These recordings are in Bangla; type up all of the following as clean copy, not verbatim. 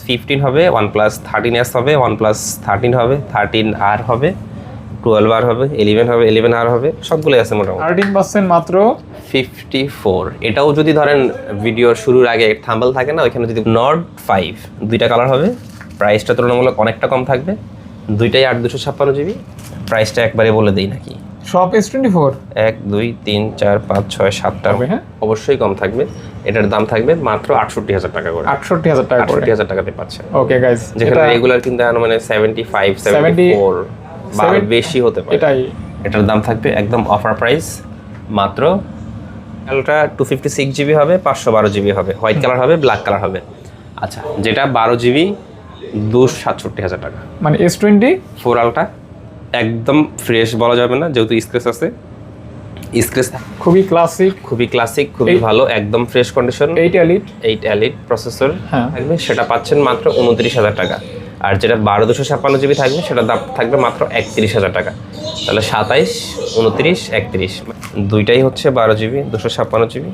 15 হবে, OnePlus 13s হবে, OnePlus 13 হবে, 13R হবে, 12R হবে, 11 হবে, 11R হবে, সবগুলোই আছে মোটামুটি। 13% মাত্র 54। এটাও যদি ধরেন ভিডিওর শুরুর আগে থাম্বনেল থাকে না, ওইখানে যদি নট 5 দুইটা কালার হবে, প্রাইসটা তুলনামূলক অনেকটা কম থাকবে, দুইটাই 8/256 GB। প্রাইসটা একবারে বলে দেই নাকি? সব S24 1 2 3 4 5 6 7টা হবে, হ্যাঁ অবশ্যই কম থাকবে। এটার দাম থাকবে মাত্র 68,000 টাকা করে। 68,000 টাকা করে। 68,000 টাকাতে পাচ্ছেন। ওকে গাইস, যেখানে রেগুলার কিন্তু মানে 75 74 বা বেশি হতে পারে। এটার দাম থাকবে একদম অফার প্রাইস মাত্র। এটা 256 GB হবে, 512 GB হবে, হোয়াইট কালার হবে, ব্ল্যাক কালার হবে। আচ্ছা, যেটা 12 GB 267,000 টাকা। মানে S24 আলট্রা একদম ফ্রেশ বলা যাবে না, যেহেতু স্ক্র্যাচ আছে। স্ক্র্যাচ খুবই ক্লাসিক, খুবই ভালো, একদম ফ্রেশ কন্ডিশন। 8 এলিট প্রসেসর হ্যাঁ থাকবে, সেটা পাচ্ছেন মাত্র 29,000 টাকা। আর যেটা 12/256 GB থাকবে, সেটার দাম থাকবে মাত্র 31,000 টাকা। তাহলে 27, 29, 31 দুইটাই হচ্ছে 12 GB 256 GB।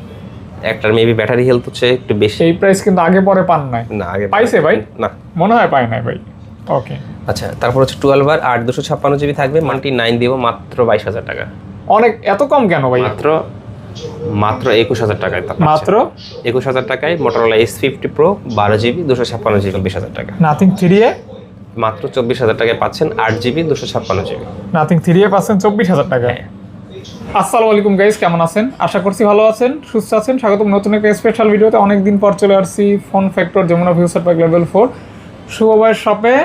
একটার মেবি ব্যাটারি হেলথ হচ্ছে একটু বেশি। এই প্রাইস কিন্তু আগে পরে পান নাই না, আগে পাইছে ভাই? না, মনে হয় পায় নাই ভাই। ওকে আচ্ছা, তারপর হচ্ছে 12R 8/256 GB থাকবে, 9 দিব মাত্র 22,000 টাকা। অনেক এত কম কেন ভাই? মাত্র 21,000 টাকায়। মাত্র 21,000 টাকায় Motorola S50 Pro 12 GB 256 GB 20,000 টাকা। নাথিং 3A মাত্র 24,000 টাকায় পাচ্ছেন 8 GB 256 GB। নাথিং 3A পাচ্ছেন 24,000 টাকা। আসসালামু আলাইকুম গাইস, কেমন আছেন? আশা করছি ভালো আছেন, সুস্থ আছেন। স্বাগতম নতুন একটা স্পেশাল ভিডিওতে। অনেকদিন পর চলে আসছি Phone Factor Jamuna Future Park level 4 শুভবাই শপে।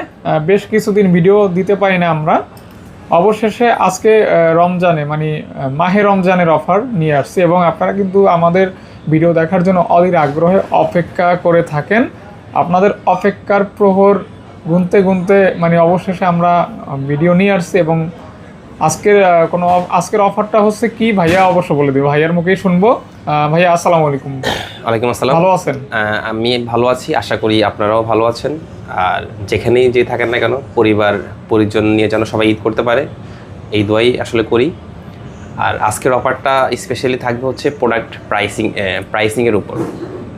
বেশ কিছুদিন ভিডিও দিতে পারি না আমরা। অবশেষে আজকে রমজানে মানে মাহে রমজানের অফার নিয়ে আসছি এবং আপনারা কিন্তু আমাদের ভিডিও দেখার জন্য অধীর আগ্রহে অপেক্ষা করে থাকেন। আপনাদের অপেক্ষার প্রহর গুনতে গুনতে মানে অবশেষে আমরা ভিডিও নিয়ে আসছি এবং আজকের অফারটা হচ্ছে কি ভাইয়া অবশ্য বলে দিই, ভাইয়ার মুখেই শুনবো। ভাইয়া আসসালামু আলাইকুম। ওয়ালাইকুম আসসালাম। ভালো আছেন? আমি ভালো আছি, আশা করি আপনারাও ভালো আছেন। আর যেখানেই যে থাকেন না কেন, পরিবার পরিজন নিয়ে যেন সবাই ঈদ করতে পারে, এই দোয়াই আসলে করি। আর আজকের অফারটা স্পেশালি থাকবে হচ্ছে প্রোডাক্ট প্রাইসিংয়ের উপর।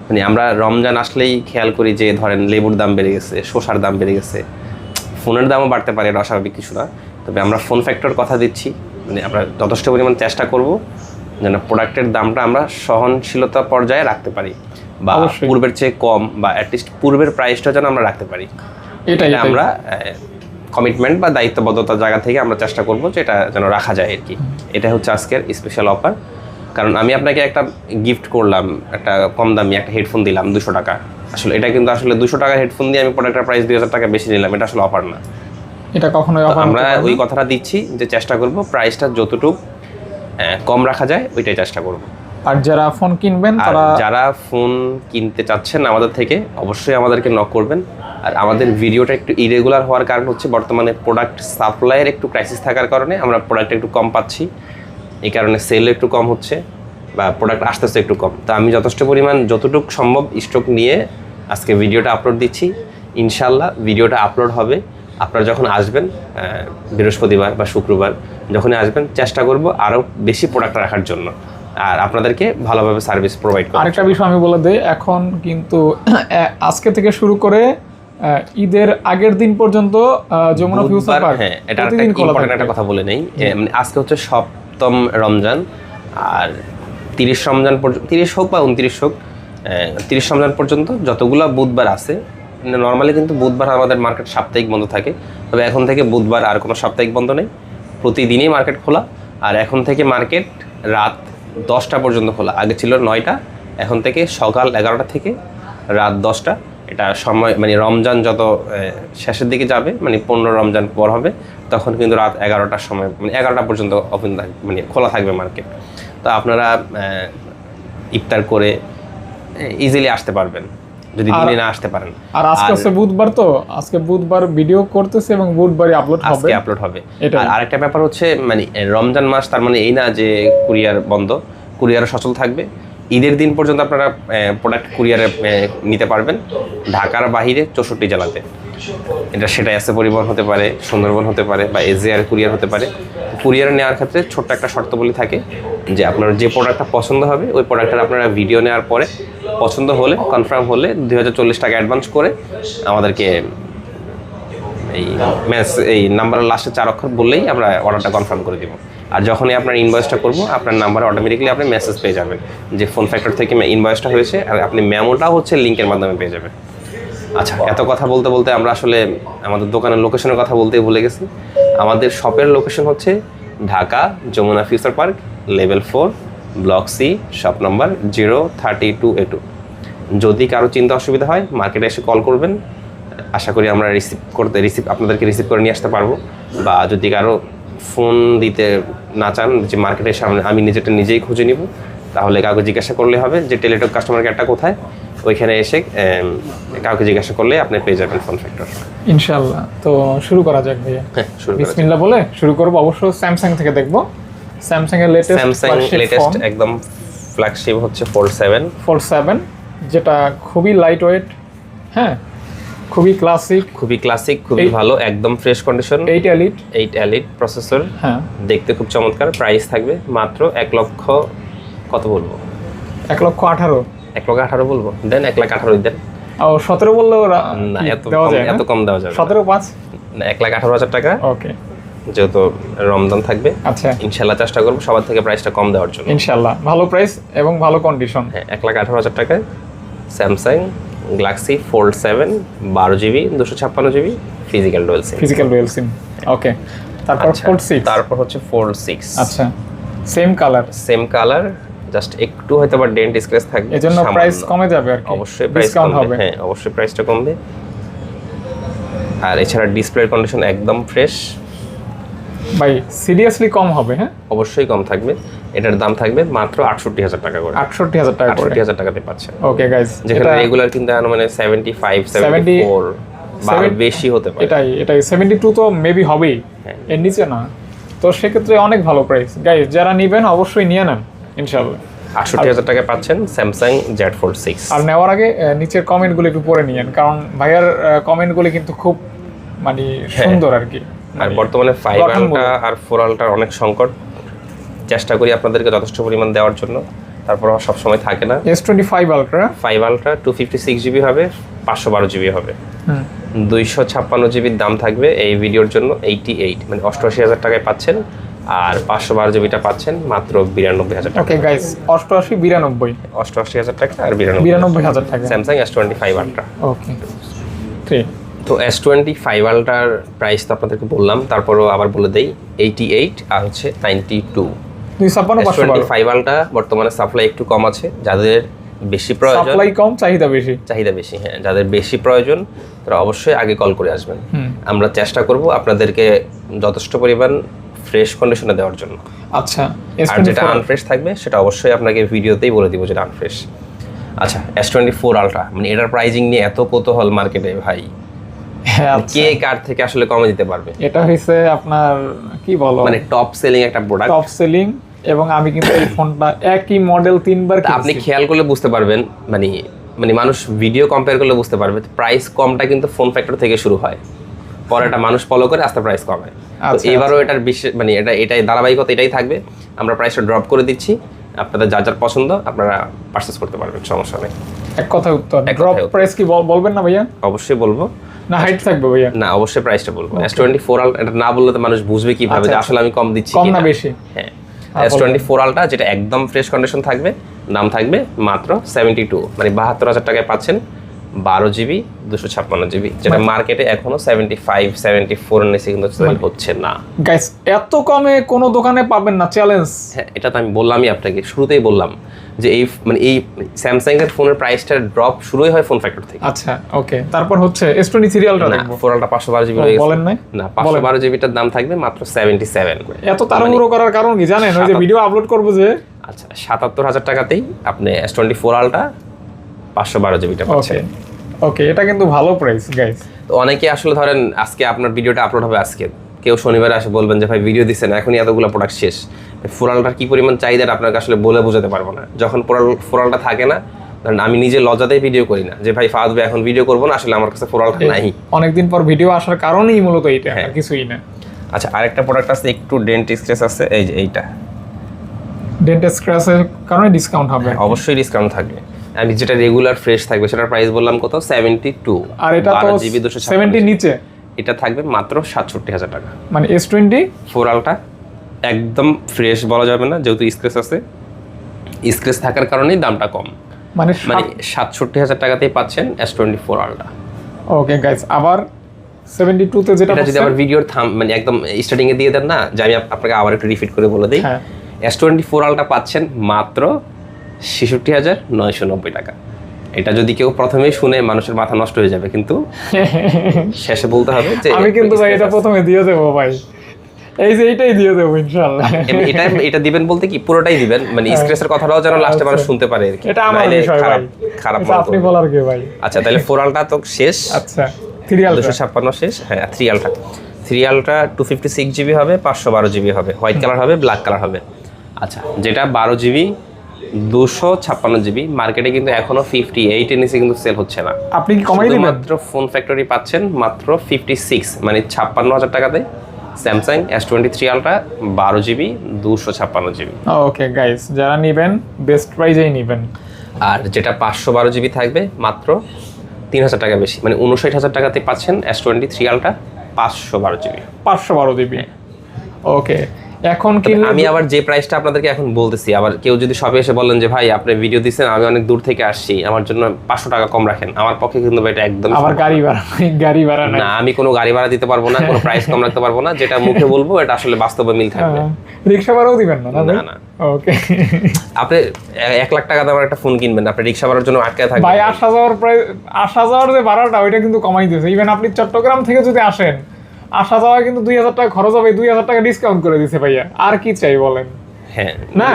মানে আমরা রমজান আসলেই খেয়াল করি যে ধরেন লেবুর দাম বেড়ে গেছে, শসার দাম বেড়ে গেছে, ফোনের দামও বাড়তে পারে, এটা অস্বাভাবিক কিছু না। তবে আমরা ফোন ফ্যাক্টর কথা দিচ্ছি, মানে আমরা যথেষ্ট পরিমাণ চেষ্টা করব যেন প্রোডাক্টের দামটা আমরা সহনশীলতা পর্যায়ে রাখতে পারি, বা পূর্বের চেয়ে কম, বা অ্যাটলিস্ট পূর্বের প্রাইসটা যেন আমরা রাখতে পারি। এটাই আমরা কমিটমেন্ট বা দায়িত্ববদ্ধতার জায়গা থেকে আমরা চেষ্টা করব যে এটা যেন রাখা যায় আর কি। এটা হচ্ছে আজকের স্পেশাল অফার। কারণ আমি আপনাকে একটা গিফট করলাম, একটা কম দামি একটা হেডফোন দিলাম 200 টাকা। আসলে এটা কিন্তু আসলে 200 টাকার হেডফোন দিয়ে আমি প্রোডাক্টের প্রাইস 2,000 টাকা বেশি নিলাম, এটা আসলে অফার না। এটা কখনোই অফার। আমরা ওই কথাটা দিচ্ছি যে চেষ্টা করব প্রাইসটা যতটুকু কম রাখা যায় ওইটাই চেষ্টা করব। আর যারা ফোন কিনবেন, যারা ফোন কিনতে চাচ্ছেন আমাদের থেকে, অবশ্যই আমাদেরকে নক করবেন। আর আমাদের ভিডিওটা একটু ইরেগুলার হওয়ার কারণ হচ্ছে বর্তমানে প্রোডাক্ট সাপ্লাইয়ের একটু ক্রাইসিস থাকার কারণে আমরা প্রোডাক্ট একটু কম পাচ্ছি, এই কারণে সেল একটু কম হচ্ছে বা প্রোডাক্ট আসতেছে একটু কম। তো আমি যথেষ্ট পরিমাণ যতটুকু সম্ভব স্টক নিয়ে আজকে ভিডিওটা আপলোড দিচ্ছি। ইনশাল্লাহ ভিডিওটা আপলোড হবে, আপনারা যখন আসবেন বৃহস্পতিবার বা শুক্রবার যখনই আসবেন, চেষ্টা করব আরও বেশি প্রোডাক্ট রাখার জন্য আর আপনাদেরকে ভালোভাবে সার্ভিস প্রোভাইড করার। আরেকটা বিষয় আমি বলে দিই, এখন কিন্তু আজকে থেকে শুরু করে ঈদের আগের দিন পর্যন্ত যমুনা ফিউচার পার্ক, হ্যাঁ এটা একটা কথা বলে নেই। মানে আজকে হচ্ছে 7ম রমজান, আর 30 রমজান পর্যন্ত, 30 হোক বা 29 হোক, 30 রমজান পর্যন্ত যতগুলো বুধবার আছে, নর্মালি কিন্তু বুধবার আমাদের মার্কেট সাপ্তাহিক বন্ধ থাকে। তবে এখন থেকে বুধবার আর কোনো সাপ্তাহিক বন্ধ নেই, প্রতিদিনই মার্কেট খোলা। আর এখন থেকে মার্কেট রাত 10টা পর্যন্ত খোলা। আগে ছিল 9টা, এখন থেকে সকাল 11টা থেকে রাত 10টা। এটা সময় মানে রমজান যত শেষের দিকে যাবে, মানে 15 রমজান পর হবে, তখন কিন্তু রাত 11টার সময়, মানে 11টা পর্যন্ত ওপেন থাকবে, মানে খোলা থাকবে মার্কেট। তো আপনারা ইফতার করে ইজিলি আসতে পারবেন যদি দিনে না আসতে পারেন। আর আজকে হচ্ছে বুধবার, তো আজকে বুধবার ভিডিও করতেছে এবং বুধবারই আপলোড হবে। আর আরেকটা ব্যাপার হচ্ছে, মানে রমজান মাস, তার মানে এই না যে কুরিয়ার বন্ধ, কুরিয়ারও সচল থাকবে। ঈদের দিন পর্যন্ত আপনারা প্রোডাক্ট কুরিয়ারে নিতে পারবেন ঢাকার বাহিরে 64 জেলাতে। সেটাই আছে, পরিবহন হতে পারে, সুন্দরবন হতে পারে, বা এসজিআর কুরিয়ার হতে পারে। কুরিয়ারে নেওয়ার ক্ষেত্রে ছোট্ট একটা শর্তাবলী থাকে যে আপনার যে প্রোডাক্টটা পছন্দ হবে ওই প্রোডাক্টের আপনারা ভিডিও নেওয়ার পরে পছন্দ হলে কনফার্ম হলে 2040 টাকা অ্যাডভান্স করে আমাদেরকে এই নাম্বারের লাস্টে 4 অক্ষর বললেই আমরা অর্ডারটা কনফার্ম করে দিব। আর যখনই আপনার ইনভয়েসটা করবো আপনার নাম্বারে অটোমেটিক্যালি আপনি মেসেজ পেয়ে যাবেন যে ফোন ফ্যাক্টর থেকে ইনভয়েসটা হয়েছে, আর আপনি মেমোটাও হচ্ছে লিঙ্কের মাধ্যমে পেয়ে যাবেন। আচ্ছা, এত কথা বলতে বলতে আমরা আসলে আমাদের দোকানের লোকেশনের কথা বলতেই ভুলে গেছি। আমাদের শপের লোকেশন হচ্ছে Dhaka Jamuna Future Park level 4 block C shop number 032A2। যদি কারো চিন্তা অসুবিধা হয় মার্কেটে এসে কল করবেন, আশা করি আমরা আপনাদেরকে রিসিভ করে নিয়ে আসতে পারবো। বা যদি কারো ফোন দিতে না চান যে মার্কেটের সামনে আমি নিজেই খুঁজে নিব, তাহলে কাউকে জিজ্ঞাসা করলে হবে যে টেলিটক কাস্টমার কেয়ারটা কোথায়, ওইখানে এসে কাউকে জিজ্ঞাসা করলে আপনি পেয়ে যাবেন ফোন ফ্যাক্টর। ইনশাআল্লাহ। তো শুরু করা যাক ভাইয়া। হ্যাঁ, শুরু করা যাক। বিসমিল্লাহ বলে শুরু করব। অবশ্য স্যামসাং থেকে দেখব। স্যামসাং এর লেটেস্ট একদম ফ্ল্যাগশিপ হচ্ছে Fold 7, যেটা খুবই লাইট ওয়েট, হ্যাঁ, খুবই ক্লাসিক, খুবই ভালো, একদম ফ্রেশ কন্ডিশন। 8 এলিট প্রসেসর, হ্যাঁ, দেখতে খুব চমৎকার। প্রাইস থাকবে মাত্র 1 লক্ষ, কত বলবো, 1,18,000। 1,18,000 বলবো, দেন 1,18,000 দেন। ও 17 বললেও না, এত কম দেওয়া যাবে 17,500 না, 1,18,000 টাকা। ওকে, যেহেতু রমজান থাকবে, আচ্ছা, ইনশাল্লাহ চেষ্টা করবো সবার থেকে প্রাইসটা কম দেওয়ার জন্য। ইনশাল্লাহ ভালো প্রাইস এবং ভালো কন্ডিশন। হ্যাঁ, 1,18,000 টাকায় Samsung Galaxy Fold 7 12GB 256GB physical dual SIM. Okay, তারপর Fold 6, তারপর হচ্ছে Fold 6। আচ্ছা, সেম কালার, জাস্ট একটু হয়তো বা ডেন্ট স্ক্র্যাচ থাকবে, এজন্য প্রাইস কমে যাবে আর কি। অবশ্যই প্রাইস কমবে, হ্যাঁ অবশ্যই প্রাইসটা কমবে। আর এছাড়া ডিসপ্লের কন্ডিশন একদম ফ্রেশ ভাই, সিরিয়াসলি কম হবে। হ্যাঁ, অবশ্যই কম থাকবে। এটার দাম থাকবে মাত্র 68,000 টাকা করে। 68,000 টাকা করে, 68,000 টাকাতে পাচ্ছেন। ওকে গাইস, যেখানে রেগুলার কিন্তু মানে 75 74 বা বেশি হতে পারে। এটাই 72 তো মেবি হবেই, এর নিচে না। তো সেক্ষেত্রে অনেক ভালো প্রাইস গাইস, যারা নেবেন অবশ্যই নিয়ে নেন ইনশাআল্লাহ। 68,000 টাকা পাচ্ছেন স্যামসাং Z Fold 6। আর নেওয়ার আগে নিচের কমেন্টগুলো একটু পড়ে নিয়েন, কারণ ভাইয়ার কমেন্টগুলো কিন্তু খুব মানে সুন্দর আর কি। আর বর্তমানে 5 আলট্রা আর 4 আলট্রার অনেক সংকট, চেষ্টা করি আপনাদেরকে যথেষ্ট পরিমাণ দেওয়ার জন্য, তারপর সব সময় থাকে না। S25 আলট্রা 5 আলট্রা 256GB হবে, 512GB হবে, 256GB দাম থাকবে এই ভিডিওর জন্য 88 মানে 88,000 টাকায় পাচ্ছেন। আর 512GBটা পাচ্ছেন মাত্র 92,000 টাকা। ওকে গাইস, 88,000 টাকা আর 92,000 টাকা স্যামসাং S25 আলট্রা। ওকে, ঠিক। তো S25 আলট্রার প্রাইস তো আপনাদেরকে বললাম, তারপরও আবার বলে দেই 88 আর হচ্ছে 92। 256 আলট্রা বর্তমানে সাপ্লাই একটু কম আছে, যাদের বেশি প্রয়োজন, সাপ্লাই কম চাহিদা বেশি, হ্যাঁ, যাদের বেশি প্রয়োজন তারা অবশ্যই আগে কল করে আসবেন। আমরা চেষ্টা করব আপনাদেরকে যথেষ্ট পরিমাণ ফ্রেশ কন্ডিশনে দেওয়ার জন্য। আচ্ছা, আর যেটা আনফ্রেশ থাকবে সেটা অবশ্যই আপনাকে ভিডিওতেই বলে দিব যেটা আনফ্রেশ। আচ্ছা, S24 আলট্রা মানে এটার প্রাইজিং নিয়ে এত কৌতূহল মার্কেটে ভাই, কে কার থেকে আসলে কমে দিতে পারবে। এটা হইছে আপনার কি বলো মানে টপ সেলিং একটা প্রোডাক্ট, টপ সেলিং। এবং আমি কিন্তু এই ফোনটা একই মডেল 3 বার কিনছি। আপনি খেয়াল করলে বুঝতে পারবেন, মানে মানুষ ভিডিও কম্পেয়ার করলে বুঝতে পারবে প্রাইস কমটা কিন্তু ফোন ফ্যাক্টর থেকে শুরু হয়, পরে এটা মানুষ ফলো করে আস্তে প্রাইস কমে। তো এবারও এটার বিশেষ মানে এটাই ধারাবাহিকতা এটাই থাকবে। আমরা প্রাইসটা ড্রপ করে দিচ্ছি, আপনাদের যার পছন্দ আপনারা পারচেজ করতে পারবেন, সমস্যা নেই। এক কথা উত্তর, ড্রপ প্রাইস কি বলবেন না ভাইয়া? অবশ্যই বলবো। না হাইট থাকবে ভাইয়া? না, অবশ্যই প্রাইসটা বলবো। S24 আলট্রা এটা না বললে তো মানুষ বুঝবে কিভাবে যে আসলে আমি কম দিচ্ছি কম না বেশি। হ্যাঁ, S24 আলট্রা যেটা একদম ফ্রেশ কন্ডিশন থাকবে, দাম থাকবে মাত্র 72 মানে 72,000 টাকায় পাচ্ছেন 12GB 256GB, যেটা মার্কেটে এখনো 75 74 এর নিচে কিন্তু সেল হচ্ছে না। গাইস, এত কমে কোনো দোকানে পাবেন না, চ্যালেঞ্জ। হ্যাঁ, এটা তো আমি বললামই আপনাকে, শুরুতেই বললাম যে এই স্যামসাং এর ফোনের প্রাইসটা ড্রপ শুরুই হয় ফোন ফ্যাক্টর থেকে। আচ্ছা, ওকে, তারপর হচ্ছে S23 আলট্রা দেখব। 4 আলট্রা 512GB রয়েছে, বলেন নাই? না, 512GBটার দাম থাকবে মাত্র 77। এত তাড়াহুড়ো করার কারণ কি জানেন? ওই যে ভিডিও আপলোড করব যে, আচ্ছা, 77,000 টাকাতেই আপনি S24 আলট্রা 512GBটা পাচ্ছেন। ওকে, এটা কিন্তু ভালো প্রাইস গাইস। তো অনেকে আসলে ধরেন আজকে আপনার ভিডিওটা আপলোড হবে আজকে, কেউ শনিবারে আসে বলবেন যে ভাই ভিডিও দিচ্ছেন এখনই এতগুলো প্রোডাক্ট শেষ। ফোরালটার কি পরিমাণ চাহিদা আপনাকে আসলে বলে বোঝাতে পারবো না। যখন ফোরালটা থাকে না, ধরেন আমি নিজে লজ্জাতেই ভিডিও করি না যে ভাই ফাহাদ ভাই এখন ভিডিও করবো না, আসলে আমার কাছে ফোরালটা নাই। অনেকদিন পর ভিডিও আসার কারণেই মূলত এইটা, কিছুই না। আচ্ছা, আরেকটা প্রোডাক্ট আছে একটু ডেন্ট স্ক্র্যাচ আছে, এই যে এইটা ডেন্ট স্ক্র্যাচের কারণে ডিসকাউন্ট হবে। অবশ্যই ডিসকাউন্ট থাকবে। আমি যেটা রেগুলার ফ্রেশ থাকবে সেটার প্রাইস বললাম কত 72, আর এটা তো 12 জিবি 70 নিচে, এটা থাকবে মাত্র 67,000 টাকা। মানে S20 4 আলট্রা একদম ফ্রেশ বলা যাবে না, যেহেতু স্ক্র্যাচ আছে, স্ক্র্যাচ থাকার কারণেই দামটা কম, মানে মানে 67,000 টাকাতেই পাচ্ছেন S24 আলট্রা। ওকে গাইস, আবার 72 তে যেটা এটা যদি আবার ভিডিওর মানে একদম স্টার্টিং এ দিয়ে দেন না, যে আমি আপনাকে আবার একটু রিপিট করে বলে দিই, হ্যাঁ S24 আলট্রা পাচ্ছেন মাত্র 66,990 টাকা। এটা যদি কেউ প্রথমেই শুনে মানুষের মাথা নষ্ট হয়ে যাবে, কিন্তু শেষে বলতে হবে যে আমি কিন্তু ভাই এটা প্রথমে দিয়ে দেবো ভাই, এই যে এইটাই দিয়ে দেবো ইনশাআল্লাহ। এটা দিবেন বলতে কি পুরোটাই দিবেন, মানে স্ক্র্যাচের কথাটাও যেন লাস্টে মানুষ শুনতে পারে আর কি। এটা আমার নাইলে বিষয় ভাই, খারাপ এটা আপনি বলার কি ভাই। আচ্ছা তাহলে 4 আলট্রা তো শেষ, আচ্ছা 3 আলট্রা 256 শেষ। হ্যাঁ 3 আলট্রা 256 জিবি হবে, 512 জিবি হবে, হোয়াইট কালার হবে, ব্ল্যাক কালার হবে। আচ্ছা যেটা 12 জিবি 256 জিবি মার্কেটে কিন্তু এখনো 58 এর নিচে কিন্তু সেল হচ্ছে না। আপনি কি কমাই দিবেন? মাত্র ফোন ফ্যাক্টরি পাচ্ছেন মাত্র 56, মানে 56,000 টাকাতে Samsung S23 ultra 12 GB 256 GB. Okay guys, যারা নেবেন বেস্ট প্রাইজেই নেবেন। আর যেটা 512 জিবি থাকবে মাত্র 3,000 টাকা বেশি, মানে 59,000 টাকাতে পাচ্ছেন S23 আলট্রা 512 জিবি। 512 জিবি। ওকে, এখন কি আমি আবার যে প্রাইসটা আপনাদেরকে এখন বলতেছি, আবার কেউ যদি সবে এসে বলেন যে ভাই আপনি ভিডিও দিচ্ছেন, আমি অনেক দূর থেকে আসছি, আমার জন্য 500 টাকা কম রাখেন, আমার পক্ষে কিন্তু এটা একদম আবার গাড়ি ভাড়া নাই। না, আমি কোনো গাড়ি ভাড়া দিতে পারবো না, কোনো প্রাইস কম রাখতে পারবো না, যেটা মুখে বলবো এটা আসলে বাস্তবে মিল থাকবে। রিকশা ভাড়াও দিবেন না? না না। ওকে, আপনি 1 লাখ টাকা দামের একটা ফোন কিনবেন, আপনি রিকশা ভাড়ার জন্য আটকে থাকবেন ভাই। আসা যাওয়ার যে ভাড়াটা ওইটা কিন্তু কমাই দিয়েছে। ইভেন আপনি চট্টগ্রাম থেকে যদি আসেন, আসা যাওয়া কিন্তু 2,000 টাকা খরচ হবে, 2,000 টাকা ডিসকাউন্ট করে দিয়েছে ভাইয়া। আর কি চাই বলেন? হ্যাঁ না,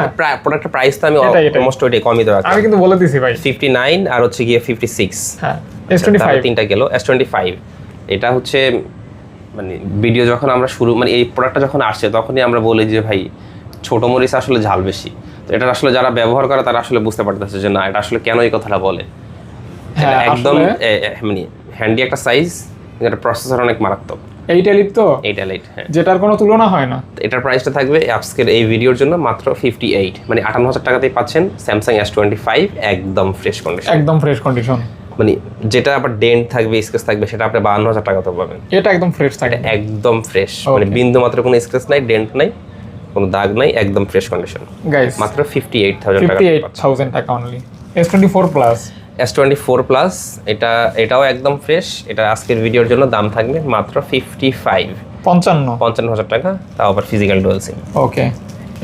প্রোডাক্টের প্রাইস তো আমি অলমোস্ট ওইটাই কমই দেওয়া, আমি কিন্তু বলে দিছি ভাই। 59 আর হচ্ছে গিয়ে 56। হ্যাঁ S25 তিনটা গেল। S25 এটা হচ্ছে মানে ভিডিও যখন আমরা শুরু, মানে এই প্রোডাক্টটা যখন আসছে তখনই আমরা বলি যে ভাই ছোট মরিচ আসলে ঝাল বেশি। তো এটা আসলে যারা ব্যবহার করে তারা আসলে বুঝতে পারতেছে যে না, এটা আসলে কেন এই কথাটা বলে। একদম মানে হ্যান্ডি একটা সাইজ, এটা প্রসেসর অনেক মারাত্মক। 8 এলিট তো, 8 এলিট, হ্যাঁ, যেটার কোনো তুলনা হয় না। এটার প্রাইসটা থাকবে আজকের এই ভিডিওর জন্য মাত্র 58, মানে 58,000 টাকাতেই পাচ্ছেন স্যামসাং S25 একদম ফ্রেশ কন্ডিশন। একদম ফ্রেশ কন্ডিশন, মানে যেটা আবার ডেন্ট থাকবে, স্ক্র্যাচ থাকবে, সেটা আপনি 52,000 টাকা তো পাবেন। এটা একদম ফ্রেশ থাকে, একদম ফ্রেশ, মানে বিন্দু মাত্র কোনো স্ক্র্যাচ নাই, ডেন্ট নাই, কোনো দাগ নাই, একদম ফ্রেশ কন্ডিশন। গাইস মাত্র 58,000 টাকা, 58,000 টাকা only. S24 plus, S24 plus এটাও একদম ফ্রেশ। এটা আজকের ভিডিওর জন্য দাম থাকবে মাত্র 55,000 টাকা, তাও আবার ফিজিক্যাল ডুয়াল সিম। ওকে,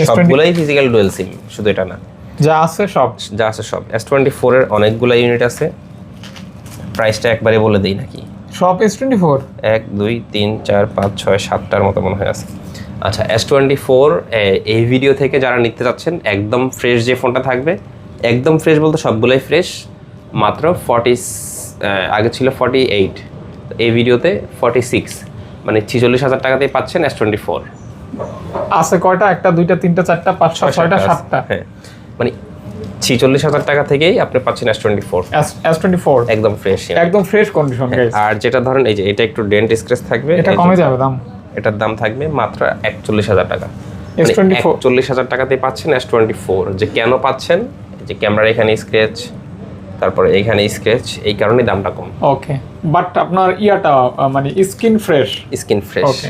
সবগুলাই ফিজিক্যাল ডুয়াল সিম, শুধু এটা না, যা আছে সব। S24 এর অনেকগুলো ইউনিট আছে, প্রাইসটা একবারে বলে দেই নাকি? সব S24 1 2 3 4 5 6 7টার মতো মনে হয় আছে। আচ্ছা S24 এই ভিডিও থেকে যারা নিতে যাচ্ছেন, একদম ফ্রেশ যে ফোনটা থাকবে, একদম ফ্রেশ বলতে সবগুলোই ফ্রেশ, মাত্র 40, আগে ছিল 48, এই ভিডিওতে 46, মানে 46,000 টাকাতেই পাচ্ছেন S24। আছে কয়টা? একটা, দুইটা, তিনটা, চারটা, পাঁচটা, ছয়টা, সাতটা। হ্যাঁ, মানে 46,000 টাকা থেকেই আপনি পাচ্ছেন S24 একদম ফ্রেশ, একদম ফ্রেশ কন্ডিশন গাইস। আর যেটা ধরেন এই যে এটা একটু ডেন্ট স্ক্র্যাচ থাকবে, এটা কমে যাবে দাম, এটার দাম থাকবে মাত্র 41,000 টাকা। S24 41,000 টাকাতেই পাচ্ছেন S24। যে কেন পাচ্ছেন, যে ক্যামেরার এখানে স্ক্র্যাচ, তারপরে এখানে স্ক্র্যাচ, এই কারণে দামটা কম। ওকে, বাট আপনার ইয়াটা মানে স্কিন ফ্রেশ। ওকে,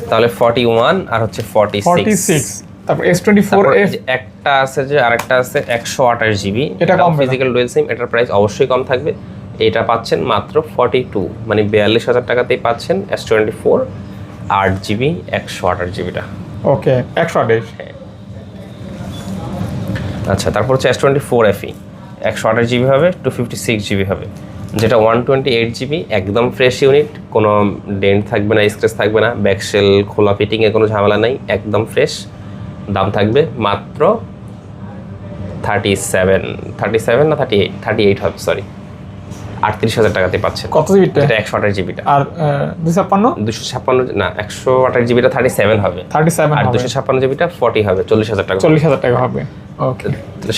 তাহলে 41 আর হচ্ছে 46। তারপর S24 একটা আছে, যে আরেকটা আছে 128 জিবি, এটা কম ফিজিক্যাল ডুয়াল সিম, এটার প্রাইস অবশ্যই কম থাকবে। এটা পাচ্ছেন মাত্র 42, মানে 42,000 টাকাতেই পাচ্ছেন S24 8 জিবি 128 জিবিটা। ওকে, 128। আচ্ছা, তারপর হচ্ছে S24 FE 128 জিবি হবে, 256 জিবি হবে, যেটা 128 জিবি একদম ফ্রেশ ইউনিট, কোনো ডেন্ট থাকবে না, স্ক্র্যাচ থাকবে না, ব্যাকশেল খোলা ফিটিংয়ে কোনো ঝামেলা নাই, একদম ফ্রেশ। দাম থাকবে মাত্র 37 না 38 হবে, সরি, 38,000 টাকাতে পাচ্ছেন। কত জিবিটা? এটা 128 জিবিটা। আর 256 না, 128 জিবিটা 37 হবে, 37 আর 256 জিবিটা 40 হবে, 40,000 টাকা। 40,000 টাকা হবে। ওকে,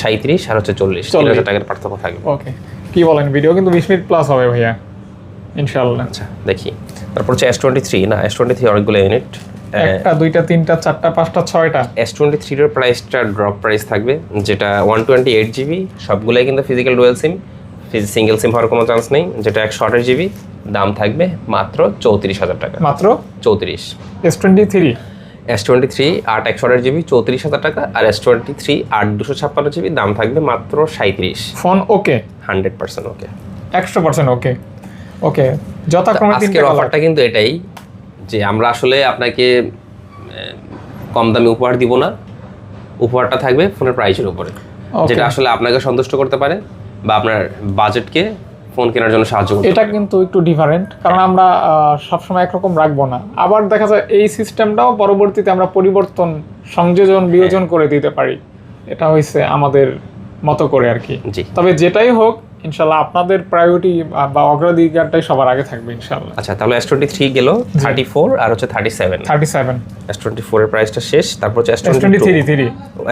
37 আর হচ্ছে 40,000 টাকার পার্থক্য থাকবে। ওকে, কি বলেন, ভিডিও কিন্তু 20 মিনিট প্লাস হবে ভাইয়া ইনশাআল্লাহ। আচ্ছা দেখি, তারপর হচ্ছে S23 অনেকগুলো ইউনিট, একটা, দুইটা, তিনটা, চারটা, পাঁচটা, ছয়টা। S23 এর প্রাইসটা ড্রপ প্রাইস থাকবে, যেটা 128GB, সবগুলাই কিন্তু ফিজিক্যাল ডুয়াল সিম, সিঙ্গেল সিম হওয়ার কোনো চান্স নেই। যেটা 128GB, দাম থাকবে মাত্র 34,000 টাকা। মাত্র 34। S23 S23 8 128GB 34,000 টাকা, আর S23 8 256GB দাম থাকবে মাত্র 37। ফোন ওকে, 100% ওকে, 100% ওকে। ওকে, যথাক্রমে তিনটা আজকের কালার। অফারটা কিন্তু এটাই যে আমরা আসলে আপনাকে কম দামে উপহার দিব না, উপহারটা থাকবে ফোনের প্রাইসের উপরে, যেটা আসলে আপনাকে সন্তুষ্ট করতে পারে বা আপনার বাজেটকে ফোন কেনার জন্য সাহায্য করতে এটা পারে। কিন্তু একটু ডিফারেন্ট, কারণ আমরা সবসময় একরকম রাখবো না। আবার দেখা যায় এই সিস্টেমটাও পরবর্তীতে আমরা পরিবর্তন, সংযোজন, বিয়োজন করে দিতে পারি। এটা হইছে আমাদের মতো করে আর কি। জি। তবে যেটাই হোক, ইনশাল্লাহ আপনাদের প্রায়োরিটি বা অগ্রাধিকারটাই সবার আগে থাকবে ইনশাল্লাহ। আচ্ছা, তাহলে S23 গেল 34 আর হচ্ছে 37। 37 S24 এর প্রাইসটা শেষ, তারপর হচ্ছে S23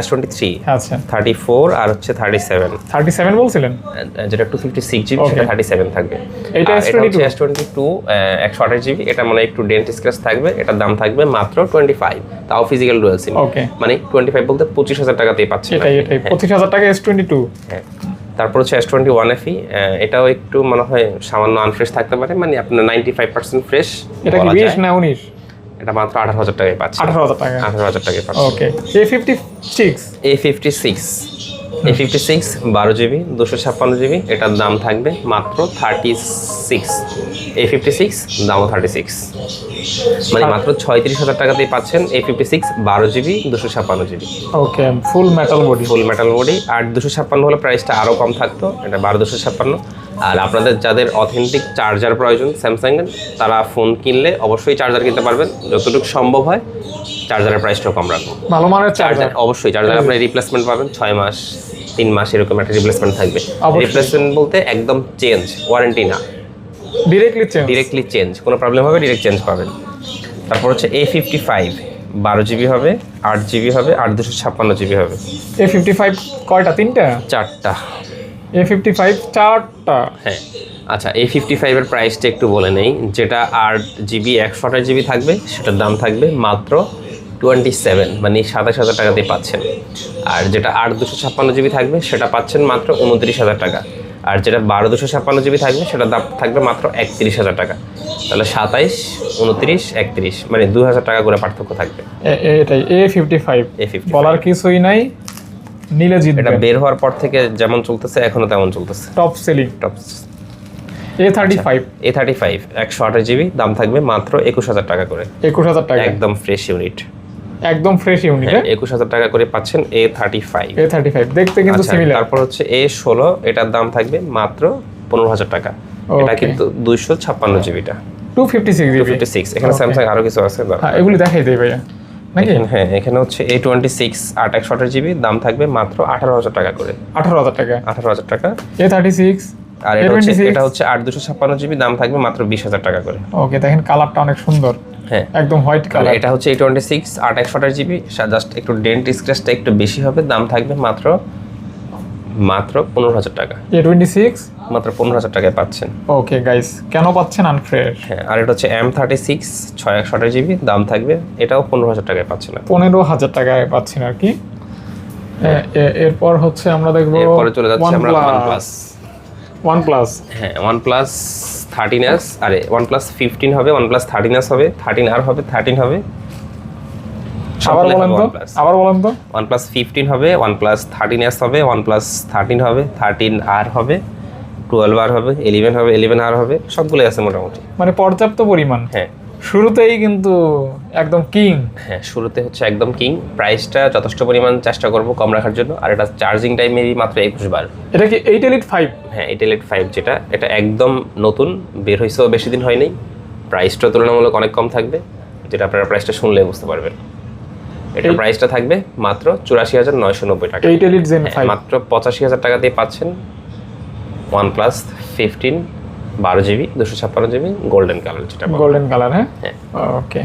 S23 আচ্ছা 34 আর হচ্ছে 37, 37 বলছিলেন, যেটা 256GB সেটা 37 থাকবে। এটা আর এটা হচ্ছে S22 S22 128GB, এটা মানে একটু ডেন্ট স্ক্র্যাচ থাকবে, এটার দাম থাকবে মাত্র 25, তাও ফিজিক্যাল ডুয়াল সিম। ওকে, মানে 25 বলতে 25,000 টাকাতেই পাচ্ছেন। এটাই 25,000 টাকা S22। হ্যাঁ, তারপর হচ্ছে S21 FE, এটাও একটু মনে হয় সামান্য আনফ্রেশ থাকতে পারে, মানে আপনার 95% ফ্রেশ। এটা কি 20 না 19? এটা মাত্র 18,000 টাকায় পাচ্ছেন। 18,000 টাকা, 18,000 টাকায় পাচ্ছেন। ওকে। A56 A56 12GB 256GB, এটার দাম থাকবে মাত্র 36। A56 দামও 36, মানে মাত্র 36,000 টাকাতেই পাচ্ছেন A56 12GB 256GB। Okay, full metal body. Full metal body. আর 256 হলে প্রাইসটা আরও কম থাকতো, এটা 12,256। আর আপনাদের যাদের অথেন্টিক চার্জার প্রয়োজন স্যামসাংয়ের, তারা ফোন কিনলে অবশ্যই চার্জার কিনতে পারবেন, যতটুকু সম্ভব হয় চার্জারের প্রাইসটাও কম রাখবো। ভালো মানের চার্জার, অবশ্যই চার্জার আপনার রিপ্লেসমেন্ট পাবেন 6 মাস 3 মাস এরকম একটা রিপ্লেসমেন্ট থাকবে। অবশ্যই। রিপ্লেসমেন্ট বলতে একদম চেঞ্জ, ওয়ারেন্টি না, ডিরেক্টলি চেঞ্জ, কোনো প্রবলেম হবে ডিরেক্ট চেঞ্জ পাবেন। তারপর হচ্ছে A55 12GB হবে, 8GB হবে, 8 256GB হবে। A55 কয়টা? তিনটা? চারটা। A55 চারটা। হ্যাঁ, আচ্ছা, A55 এর প্রাইসটা একটু বলে নেই। যেটা 8GB 128GB থাকবে, সেটার দাম থাকবে মাত্র 27, মানে 27,000 টাকাতেই পাচ্ছেন। আর যেটা 8 256GB থাকবে, সেটা পাচ্ছেন মাত্র 29,000 টাকা। আর যেটা 12 256GB থাকবে, সেটার দাম থাকবে মাত্র 31,000 টাকা। তাহলে 27, 29, 31, মানে 2,000 টাকা করে পার্থক্য থাকবে। এটাই A55, বলার কিছুই নাই, নিলে জিতবে। এটা বের হওয়ার পর থেকে যেমন চলতেছে এখনো তেমন চলতেছে, top selling. Top. A35 128GB দাম থাকবে মাত্র 21,000 টাকা করে। 21,000 টাকা, একদম ফ্রেশ ইউনিট, একদম ফ্রেশ ইউনিট। 21,000 টাকা করে পাচ্ছেন A35। A35 দেখতে কিন্তু সিমিলার। তারপর হচ্ছে A16, এটার দাম থাকবে মাত্র 15,000 টাকা। এটা কিন্তু 256GBটা 256 এখানে স্যামসাং আরো কিছু আছে। হ্যাঁ, এগুলি দেখাই দেই ভাইয়া নাকি? হ্যাঁ, এখানে হচ্ছে A26 8 128GB দাম থাকবে মাত্র 18,000 টাকা করে। 18,000 টাকা, 18,000 টাকা। A36 আর এটা হচ্ছে 8 256GB দাম থাকবে মাত্র 20,000 টাকা করে। ওকে, দেখেন কালারটা অনেক সুন্দর, হ্যাঁ একদম হোয়াইট কালার। এটা হচ্ছে A26 8 128GB, জাস্ট একটু ডেন্ট স্ক্র্যাচটা একটু বেশি হবে, দাম থাকবে মাত্র 15,000 টাকা। A26 মাত্র 15,000 টাকায় পাচ্ছেন। ওকে গাইস, কেন পাচ্ছেন আনফ্রেশ? হ্যাঁ, আর এটা হচ্ছে M36 6 128GB দাম থাকবে, এটাও 15,000 টাকায় পাচ্ছেন। 15,000 টাকায় পাচ্ছেন আর কি। এরপর হচ্ছে আমরা দেখবো, এরপরে চলে যাচ্ছে আমরা OnePlus। হ্যাঁ, OnePlus 13s, আরে OnePlus 15 হবে, OnePlus 13s হবে, 13R হবে, 13 হবে। আবার বলেন তো OnePlus 15 হবে, OnePlus 13s হবে, OnePlus 13 হবে, 13R হবে, 12R হবে, 11 হবে, 11R হবে, সবগুলোই আছে মোটামুটি, মানে পর্যাপ্ত পরিমাণ। হ্যাঁ, শুরুতেই কিন্তু একদম কিং। হ্যাঁ, শুরুতে হচ্ছে একদম কিং। প্রাইসটা যথেষ্ট পরিমাণ চেষ্টা করব কম রাখার জন্য। আর এটা চার্জিং টাইমেরই মাত্র 21 বার। এটা কি 8 Elite 5? হ্যাঁ, 8 Elite 5, যেটা এটা একদম নতুন, বের হয়েছেও বেশি দিন হয়নি। প্রাইসটা তুলনামূলক অনেক কম থাকবে, যেটা আপনারা প্রাইসটা শুনলে বুঝতে পারবেন। এটার প্রাইসটা থাকবে মাত্র 84,990 টাকা। 8 Elite Gen 5 মাত্র 85,000 টাকাতেই পাচ্ছেন OnePlus 15 12GB 256GB golden colour, যেটা গোল্ডেন কালার। হ্যাঁ, ওকে।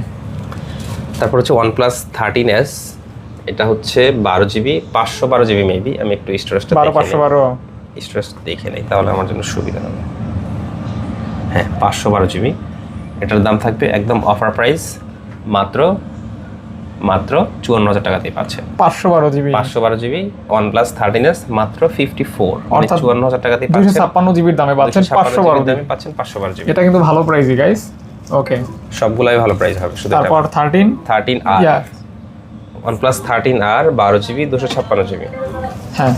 তারপর হচ্ছে OnePlus 13s, এটা হচ্ছে 12GB 512GB মেবি। আমি একটু স্টোরেজটা 512 স্টোরেজ দেখে নেই, তাহলে আমার জন্য সুবিধা হবে। হ্যাঁ, 512GB, এটার দাম থাকবে একদম অফার প্রাইস মাত্র মাত্র 54,000 টাকাতেই পাচ্ছেন। 512 জিবি 512 জিবি OnePlus 13s মাত্র 54, মানে অর্থাৎ 54,000 টাকাতেই পাচ্ছেন। 256 জিবির দামে পাচ্ছেন 512 দামে পাচ্ছেন 512 জিবি। এটা কিন্তু ভালো প্রাইসই গাইস। ওকে, সবগুলাই ভালো প্রাইস হবে। শুধু তারপর 13R OnePlus 13R 12 GB 256 GB. হ্যাঁ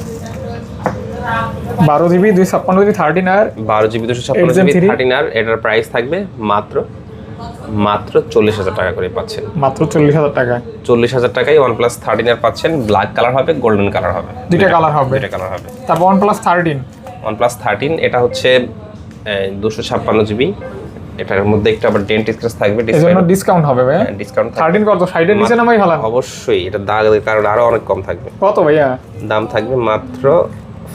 12 GB 256 GB 13R 12 GB 256 GB 13R, এটার প্রাইস থাকবে মাত্র 40,000 টাকা করে পাচ্ছেন। মাত্র 40,000 টাকা। 40,000 টাকায় OnePlus 13R পাচ্ছেন। ব্ল্যাক কালার হবে, গোল্ডেন কালার হবে, দুইটা কালার হবে। তারপর OnePlus 13 এটা হচ্ছে 256 জিবি। এটার মধ্যে একটা আবার ডেন্ট স্ক্র্যাচ থাকবে, এজন্য ডিসকাউন্ট হবে ভাই। ডিসকাউন্ট 13 কত 60 এর নিচে নামাই ভালো। অবশ্যই এটা দাগের কারণে আরো অনেক কম থাকবে। কত ভাইয়া? দাম থাকবে মাত্র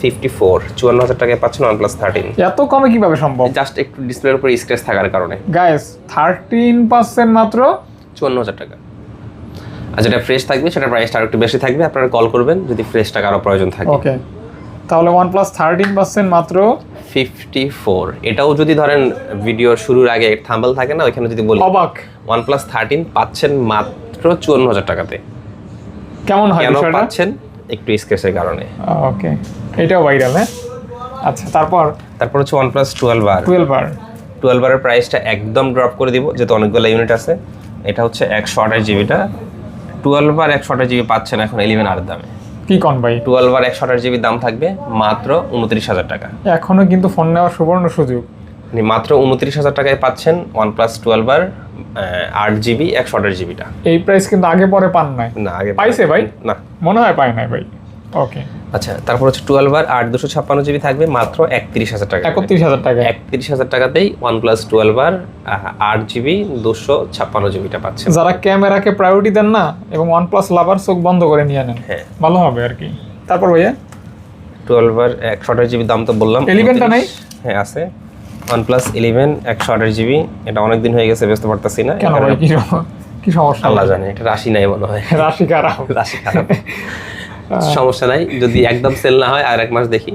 54,000 টাকায় পাচ্ছেন OnePlus 13। এত কমে কিভাবে সম্ভব? জাস্ট একটু ডিসপ্লের উপর স্ক্র্যাচ থাকার কারণে। গাইস 13% মাত্র 54,000 টাকা। আর যেটা ফ্রেশ থাকবে সেটা প্রাইসটা আরেকটু বেশি থাকবে, আপনারা কল করবেন যদি ফ্রেশ টাকা আরো প্রয়োজন থাকে। ওকে, তাহলে OnePlus 13% মাত্র 54। এটাও যদি ধরেন ভিডিওর শুরুর আগে থাম্বনেল থাকে না, ওইখানে যদি বলি অবাক, OnePlus 13 পাচ্ছেন মাত্র 54,000 টাকাতে। কেমন হয় কেন বিষয়টা? পাচ্ছেন? একটু স্ক্র্যাচের কারণে। ওকে, এটাও ভাইরাল। হ্যাঁ আচ্ছা, তারপর হচ্ছে OnePlus 12R। 12R এর প্রাইসটা একদম ড্রপ করে দিব, যেহেতু অনেকগুলো ইউনিট আছে। এটা হচ্ছে 128 জিবিটা। 12R 128 জিবি পাচ্ছেন এখন 11R দামে। কি কোন ভাই? 12R 128 জিবি দাম থাকবে মাত্র 29,000 টাকা। এখনো কিন্তু ফোন নেওয়ার সুবর্ণ সুযোগ। মানে মাত্র 29,000 টাকায় পাচ্ছেন OnePlus 12R 8 জিবি 128 জিবিটা। এই প্রাইস কিন্তু আগে পরে পান নাই। না, আগে পাইছে ভাই? না, মনে হয় পাই নাই ভাই। ওকে, আচ্ছা, তারপর হচ্ছে 12R 8 256 জিবি থাকবে মাত্র 31,000 টাকা। 31,000 টাকা। 31,000 টাকাতেই OnePlus 12R 8 জিবি 256 জিবিটা পাচ্ছেন। যারা ক্যামেরাকে প্রায়োরিটি দেন না এবং OnePlus লাভার, চোখ বন্ধ করে নিয়ে নেন, হ্যাঁ ভালো হবে আর কি। তারপর ভাইয়া 12R 128 জিবি দাম তো বললাম। 11টা নাই? হ্যাঁ আছে, OnePlus 11 128 জিবি। এটা অনেক দিন হয়ে গেছে, ব্যস্ত পারতাছি না। কেন ভাই, কি সমস্যা? আল্লাহ জানে, এটা রাশি নাই মনে হয়। রাশি খারাপ। রাশি খারাপ। সমস্যা নাই, যদি একদম সেল না হয় আর এক মাস দেখি,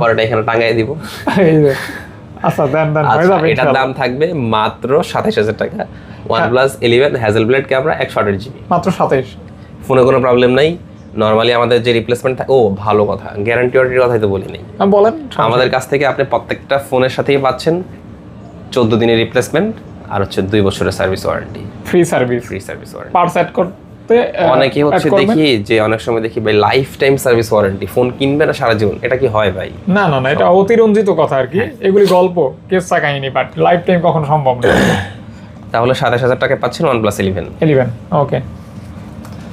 পরেটা এখানে টাঙাই দিব। এই যে আচ্ছা, দেন হয়ে যাবে। এটার দাম থাকবে মাত্র 27,000 টাকা। OnePlus 11 হ্যাজেলব্লেড ক্যামেরা 128 জিবি মাত্র 27। ফোনে কোনো প্রবলেম নাই। নরমালি আমাদের যে রিপ্লেসমেন্ট থাকে, ভালো কথা, গ্যারান্টি ওয়ারেন্টির কথাই তো বলি নাই। বলেন। আমাদের কাছ থেকে আপনি প্রত্যেকটা ফোনের সাথেই পাচ্ছেন 14 দিনের রিপ্লেসমেন্ট আর হচ্ছে 2 বছরের service warranty. Free service warranty. Parts add করতে অনেকেই হচ্ছে দেখি যে অনেক সময় দেখি ভাই lifetime service warranty, phone কিনবে না সারা জীবন। এটা কি হয় ভাই? না, এটা অতিরঞ্জিত কথা আর কি। এগুলি গল্প, কেসা কাহিনী, বাট লাইফ টাইম কখনো সম্ভব না। তাহলে 27,000 টাকায় পাচ্ছেন OnePlus 11। ওকে,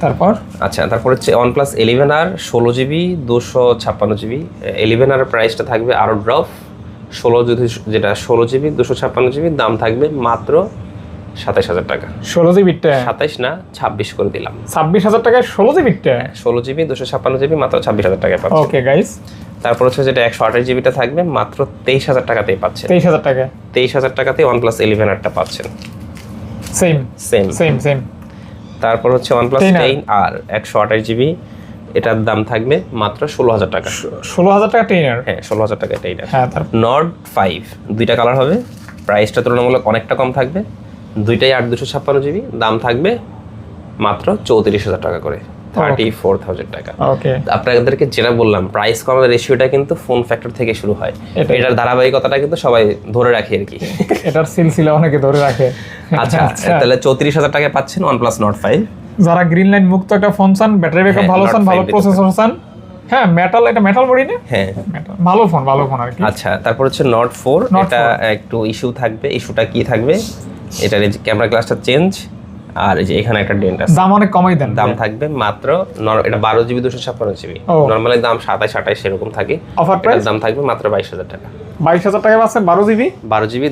তারপর আচ্ছা, তারপর হচ্ছে OnePlus 11R 16 GB 256 GB. 11R প্রাইসটা থাকবে আরো ড্রপ। 16 জিবি 256 জিবি দাম থাকবে মাত্র 27,000 টাকা। 16 জিবিটা 27 না 26 করে দিলাম। 26,000 টাকায় 16 জিবিটা? 16 জিবি 256 জিবি মাত্র 26,000 টাকায় পাচ্ছেন। ওকে গাইস, তারপর হচ্ছে যেটা 128 জিবিটা থাকবে মাত্র 23,000 টাকাতেই পাচ্ছেন। 23,000 টাকা। 23,000 টাকাতেই OnePlus 11R পাচ্ছেন। সেম। তারপর হচ্ছে OnePlus 10R 128 জিবি। এটার দাম থাকবে মাত্র 16,000 টাকা। 16,000 টাকা 10R? হ্যাঁ 16,000 টাকা এটাই। হ্যাঁ, Nord 5 দুইটা কালার হবে, প্রাইসটা তুলনামূলক অনেকটা কম থাকবে। দুইটাই 8 256 জিবি, দাম থাকবে মাত্র 34,000 টাকা করে, 34,000 টাকা। ওকে, আপনাদেরকে যেটা বললাম প্রাইস কমার রেশিওটা কিন্তু ফোন ফ্যাক্টর থেকে শুরু হয়। এটার ধারাবাহিকতাটা কিন্তু সবাই ধরে রাখে আর কি। এটার সিলসিলা অনেকে ধরে রাখে। আচ্ছা, তাহলে 34,000 টাকায় পাচ্ছেন OnePlus Nord 5। যারা গ্রিন লাইন মুক্ত একটা ফোন চান, ব্যাটারি ব্যাকআপ ভালো চান, ভালো প্রসেসর চান, হ্যাঁ এটা মেটাল বডি না? হ্যাঁ, ভালো ফোন আর কি। আচ্ছা, তারপর হচ্ছে Nord 4। এটা একটু ইস্যু থাকবে। ইস্যুটা কি থাকবে? এটার এই যে ক্যামেরা গ্লাসটা চেঞ্জ, আর এই যে এখানে একটা ডেন্ট আছে। দাম অনেক কমাই দেন। দাম থাকবে মাত্র এটা 12 জিবি 256 জিবি। নরমালি দাম 27-28 এরকম থাকে। অফার প্রাইস দাম থাকবে মাত্র 22,000 টাকা। 22,000 টাকা পাচ্ছেন 12 জিবি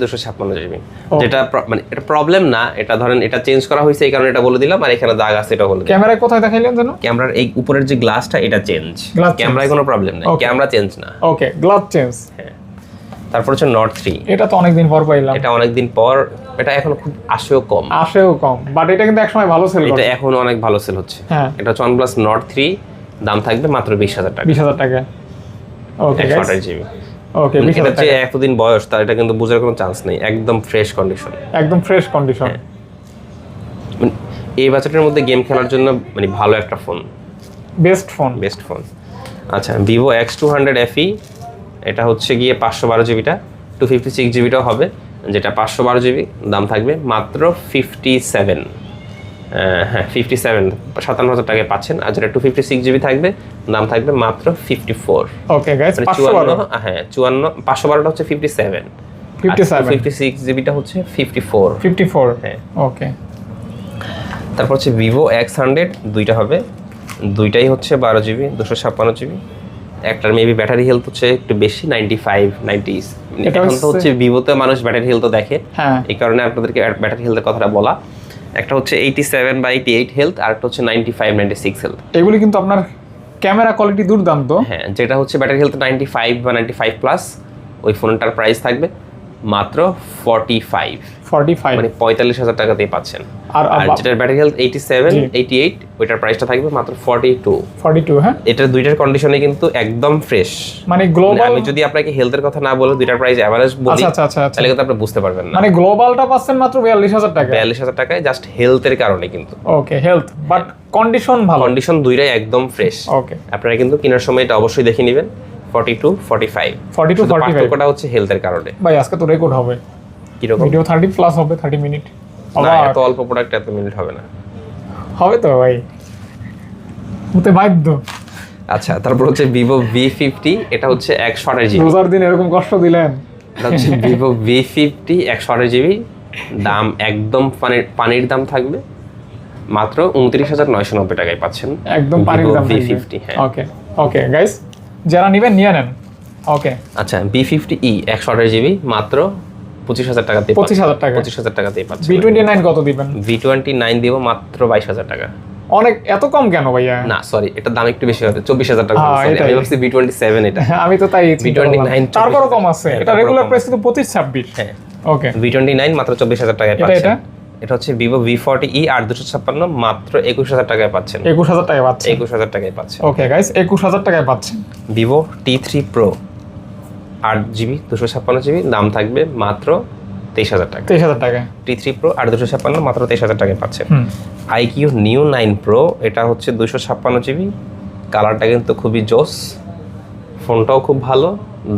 256 জিবি। যেটা মানে এটা প্রবলেম না, এটা ধরেন এটা চেঞ্জ করা হয়েছে এই কারণে এটা বলে দিলাম, আর এখানে দাগ আছে এটা বলে দিলাম। ক্যামেরায় কোথায় দেখাইলেন জানো? ক্যামেরার এই উপরের যে গ্লাসটা এটা চেঞ্জ। ক্যামেরায় কোনো প্রবলেম নাই, ক্যামেরা চেঞ্জ না। ওকে, গ্লাস চেঞ্জ। হ্যাঁ, তারপর হচ্ছে Nord 3। এটা তো অনেকদিন পর পাইলাম। এটা অনেকদিন পর, এটা এখন খুব আসেও কম, বাট এটা কিন্তু একসময় ভালো সেল করে। এটা এখন অনেক ভালো সেল হচ্ছে। হ্যাঁ, এটা হচ্ছে OnePlus Nord 3, দাম থাকবে মাত্র 20,000 টাকা। 20,000 টাকা। ওকে, 128 জিবি। ওকে, 20,000 টাকা। এতদিন বয়স তার, এটা কিন্তু বোঝার কোনো চান্স নেই। একদম ফ্রেশ কন্ডিশন। এই বাজেটের মধ্যে গেম খেলার জন্য মানে ভালো একটা ফোন, বেস্ট ফোন। আচ্ছা, ভিভো X200 FE, এটা হচ্ছে গিয়ে 512 জিবিটা, 256 জিবিটাও হবে, যেটা 512 জিবি দাম থাকবে মাত্র 57, হ্যাঁ 57 টাকায় পাচ্ছেন। আর যেটা 256 জিবি থাকবে দাম থাকবে মাত্র 54। ওকে গাইস, 54, হ্যাঁ 512টা হচ্ছে 57, 256 জিবিটা হচ্ছে 54। হ্যাঁ ওকে। তারপর হচ্ছে ভিভো X100, দুইটা হবে, দুইটাই হচ্ছে 12 জিবি 256 জিবি। একটার মেবি ব্যাটারি হেলথ হচ্ছে একটু বেশি, 95 90। এখন তো হচ্ছে ভিভোতে মানুষ ব্যাটারি হেলথ দেখে, এই কারণে আপনাদেরকে ব্যাটারি হেলথের কথাটা বলা। একটা হচ্ছে 87 বা 88 হেলথ, আর একটা হচ্ছে 95 96 হেলথ। এগুলি কিন্তু আপনার ক্যামেরা কোয়ালিটি দুর্দান্ত। হ্যাঁ, যেটা হচ্ছে ব্যাটারি হেলথ 95 বা 95 প্লাস, ওই ফোনটার প্রাইস থাকবে মাত্র 45, মানে 45,000 টাকাতেই পাচ্ছেন। আর যেটার ব্যাটারি হেলথ 87 88, ওইটার প্রাইসটা থাকবে মাত্র 42। হ্যাঁ, এটার দুইটার কন্ডিশনে কিন্তু একদম ফ্রেশ। মানে গ্লোবাল, আমি যদি আপনাকে হেলথের কথা না বলে দুইটার প্রাইস এভারেজ বলি, তাহলে কিন্তু আপনি বুঝতে পারবেন না। মানে গ্লোবালটা পাচ্ছেন মাত্র 42,000 টাকা, 42,000 টাকায়, জাস্ট হেলথের কারণে কিন্তু। ওকে, হেলথ বাট কন্ডিশন ভালো, কন্ডিশন দুইটাই একদম ফ্রেশ। ওকে, আপনারা কিন্তু কেনার সময় এটা অবশ্যই দেখে নেবেন। 42 45, পার্থক্যটা হচ্ছে হেলথের কারণে। ভাই আজকে তো রেকর্ড হবে, কিরকম ভিডিও 30 প্লাস হবে, 30 মিনিট। না, এত অল্প প্রোডাক্ট এত মিনিট হবে না, হবে তো ভাই, হতে বাধ্য। আচ্ছা, তারপর হচ্ছে ভিভো V50, এটা হচ্ছে 128 জিবি। রোজার দিন এরকম কষ্ট দিলেন। এটা হচ্ছে ভিভো V50 128 জিবি, দাম একদম পানির দাম থাকবে মাত্র 29,990 টাকায় পাচ্ছেন, একদম পানির দাম V50। হ্যাঁ ওকে ওকে গাইস, যারা নেবেন নিয়ে নেন। ওকে, আচ্ছা, V50e 128 জিবি মাত্র 25,000 টাকাতে, 25,000 টাকাতেই পাচ্ছেন। V29 কত দিবেন? V29 দিব মাত্র 22,000 টাকা। অনেক এত কম কেন ভাইয়া? না সরি, এটার দাম একটু বেশি হবে, 24,000 টাকা। আমি ভাবছি V27 এটা। আমি তো তাই, V29 তারপরও কম আছে। এটা রেগুলার প্রাইস কিন্তু 25-26। হ্যাঁ ওকে, V29 মাত্র 24,000 টাকায় পাচ্ছেন। এটা এটা হচ্ছে ভিভো V40e 856 মাত্র 21,000 টাকায় পাচ্ছেন। 21,000 টাকায় পাচ্ছেন। 21,000 টাকায় পাচ্ছেন। ওকে গাইস, 21,000 টাকায় পাচ্ছেন Vivo T3 Pro 8GB 256 GB, দাম থাকবে মাত্র 23,000 টাকা। 23,000 টাকা। T3 Pro 8 256 মাত্র 23,000 টাকায় পাচ্ছেন। IQ Neo 9 Pro, এটা হচ্ছে 256 জিবি, কালারটা কিন্তু খুবই জোস, ফোনটাও খুব ভালো,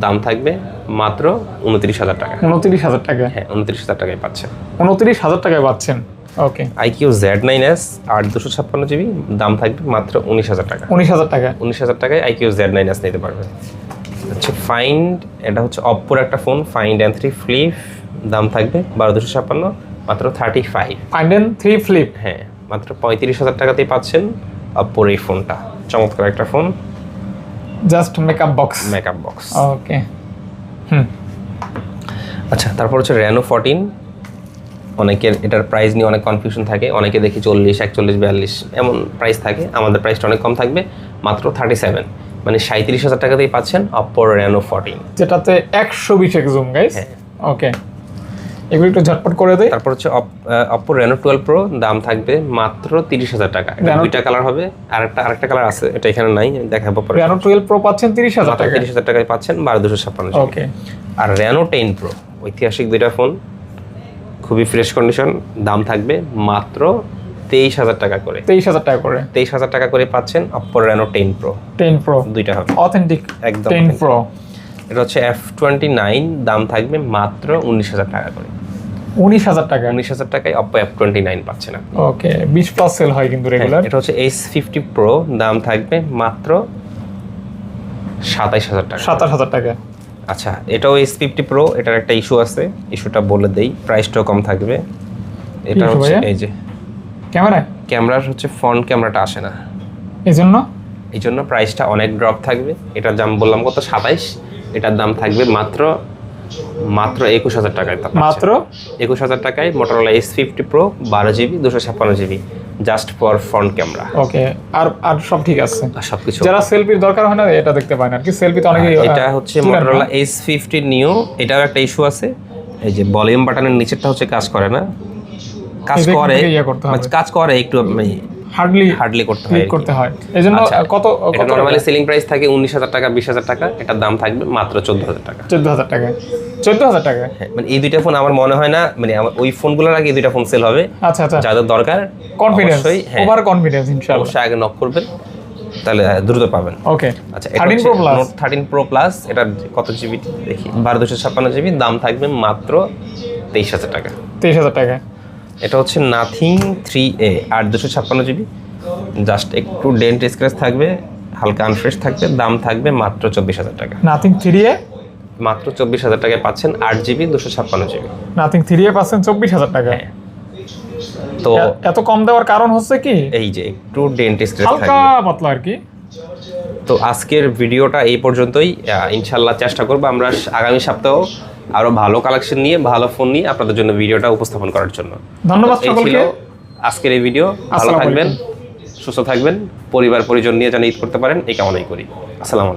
দাম থাকবে মাত্র 29,000 টাকা। 29,000 টাকা? হ্যাঁ 29,000 টাকায় পাচ্ছেন। 29,000 টাকায় পাচ্ছেন। ওকে, IQ Z9s 8 256 জিবি, দাম থাকবে মাত্র 19,000 টাকা। 19,000 টাকা? 19,000 টাকায় IQ Z9s নিতে পারবেন। হচ্ছে ফাইন্ড, এটা হচ্ছে অপ্পোর একটা ফোন, ফাইন্ড N3 ফ্লিপ, দাম থাকবে 12 256 মাত্র 35। Find N3 flip? হ্যাঁ, মাত্র 35,000 টাকাতেই পাচ্ছেন অপ্পোর এই ফোনটা। চমৎকার একটা ফোন, জাস্ট মেকআপ বক্স। ওকে। আচ্ছা, তারপর হচ্ছে Reno 14, অনেকের এটার প্রাইস নিয়ে অনেক কনফিউশন থাকে, অনেকে দেখি 40 41 42 এমন প্রাইস থাকে, আমাদের প্রাইসটা অনেক কম থাকবে মাত্র 37, মানে 37,000 টাকাতেই পাচ্ছেন অপ্পোর Reno 14, যেটাতে 120x জুম গাইস। ওকে, এগুলো একটু ঝটপট করে দেই। তারপর হচ্ছে অপ্পো Reno 12 Pro, দাম থাকবে মাত্র 30,000 টাকা। এটা দুইটা কালার হবে, আরেকটা কালার আছে, এটা এখানে নাই, দেখাবো পরে। Reno 12 Pro পাচ্ছেন 30,000 টাকা। 30,000 টাকায় পাচ্ছেন 12 256। ওকে, আর Reno 10 Pro, ঐতিহাসিক দুইটা ফোন, খুবই ফ্রেশ কন্ডিশন, দাম থাকবে মাত্র 23,000 টাকা করে। 23,000 টাকা করে? 23,000 টাকা করে পাচ্ছেন অপ্পো Reno 10 Pro। 10 Pro দুইটা হবে অথেন্টিক, একদম 10 Pro। এটা হচ্ছে F29, দাম থাকবে মাত্র 19,000 টাকা করে। 19,000 টাকা? 19,000 টাকায় অপ্পো F29 পাচ্ছেন আপনি। ওকে, 20 প্লাস সেল হয় কিন্তু রেগুলার। এটা হচ্ছে S50 Pro, দাম থাকবে মাত্র 27,000 টাকা। 27,000 টাকা? আচ্ছা, এটাও S50 Pro, এটার একটা ইস্যু আছে, ইস্যুটা বলে দেই, প্রাইসটাও কম থাকবে। এটা হচ্ছে এই যে ক্যামেরার হচ্ছে ফ্রন্ট ক্যামেরাটা আসে না, এই জন্য প্রাইসটা অনেক ড্রপ থাকবে। এটার দাম বললাম কত, 27, এটার দাম থাকবে মাত্র 21,000 টাকায়। মাত্র 21,000 টাকায় Motorola S50 Pro 12GB 256GB, just for front camera. Okay, আর সব ঠিক আছে, সবকিছু। যারা সেলফির দরকার হয় না এটা দেখতে পায় না আর কি, সেলফিতে অনেকে। এটা হচ্ছে Motorola S50 Neo, এটাও একটা ইস্যু আছে, এই যে ভলিউম বাটনের নিচেরটা হচ্ছে কাজ করে না, কাজ করে একটু হার্ডলি করতে হয় আর কি। করতে হয়। এই জন্য আচ্ছা, কত এটা নরমালি সেলিং প্রাইস থাকে 19,000 টাকা 20,000 টাকা, এটার দাম থাকবে মাত্র 14,000 টাকা। 14,000 টাকা 14,000 টাকা। হ্যাঁ, মানে এই দুইটা ফোন আমার মনে হয় না মানে ওই ফোনগুলোর আগে এই দুইটা ফোন সেল হবে। আচ্ছা আচ্ছা, যাদের দরকার কনফিডেন্স, অবশ্যই হ্যাঁ ওভার কনফিডেন্স ইনশাআল্লাহ। অবশ্যই আগে নক করবেন, তাহলে দ্রুত পাবেন। ওকে, আচ্ছা, 13 Pro Plus। Note 13 Pro Plus, এটার কত জিবি দেখি, 1256 জিবি, দাম থাকবে মাত্র 23,000 টাকা। 23,000 টাকা। এটা হচ্ছে নাথিং 3A 8 256 জিবি, জাস্ট একটু ডেন্ট স্ক্র্যাচ থাকবে, হালকা আনফ্রেশ থাকবে, দাম থাকবে মাত্র 24,000 টাকা। নাথিং 3A মাত্র 24,000 টাকায় পাচ্ছেন 8 জিবি 256 জিবি। নাথিং 3A পাচ্ছেন 24,000 টাকা। তো এত কম দেওয়ার কারণ হচ্ছে কি? এই যে একটু ডেন্ট স্ক্র্যাচ হালকা থাকবে। পাতলা আর কি। তো আজকের ভিডিওটা এই পর্যন্তই। ইনশাল্লাহ চেষ্টা করবো আমরা আগামী সপ্তাহ আরো ভালো কালেকশন নিয়ে, ভালো ফোন নিয়ে আপনাদের জন্য ভিডিওটা উপস্থাপন করার জন্য। ধন্যবাদ এই ছিল সকলকে। আজকের এই ভিডিও। ভালো আসসালামু থাকবেন, সুস্থ থাকবেন, পরিবার পরিজন নিয়ে যেন ঈদ করতে পারেন এই কামনাই করি। আসসালামু আলাইকুম।